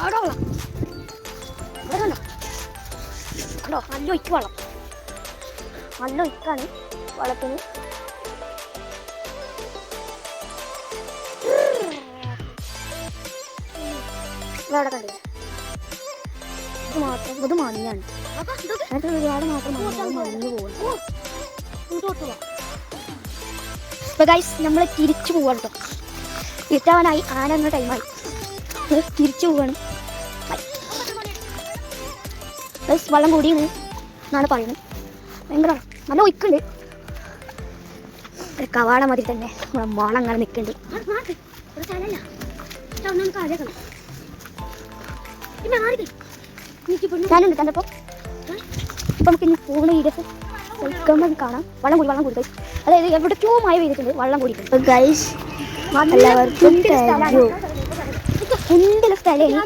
അവിടെ വെള്ളം ഇവിടെ കണ്ടോ കണ്ടോ നല്ല ഒഴിക്ക് വെള്ളം നല്ല ഒഴിക്കാണ് വെള്ളത്തിന് ഇവിടെ കണ്ടില്ല ഇത് മാത്രം ഇത് മണിയാണ് ഒരുപാട് മാത്രം മണിഞ്ഞു പോകുന്നു ഇപ്പൊ ഗൈസ് നമ്മൾ തിരിച്ചു പോവാണ് കേട്ടോ ഇരുട്ടാവാനായി ആന എന്ന ടൈമായി തിരിച്ചു പോവാണ് ഗൈസ് വെള്ളം കൂടിയാണ് എന്നാണ് പറയുന്നത് ഭയങ്കര നല്ല ഒഴിക്കുണ്ട് ഒരു കവാട മതി തന്നെ നമ്മളെ മോളം അങ്ങനെ നിൽക്കുന്നുണ്ട് ഞാനുണ്ട് കണ്ടപ്പോൾ ഇപ്പം നമുക്ക് ഇനി പോകുന്ന വീഡിയോസ് കഴിക്കുമ്പോൾ കാണാം വെള്ളം കൂടി അതായത് എവിടേക്കോ മഴ പെയ്തിട്ടുണ്ട് വെള്ളം കൂടിയിട്ടുണ്ട് ഗൈസ് എല്ലാവർക്കും സ്ഥലമാണ്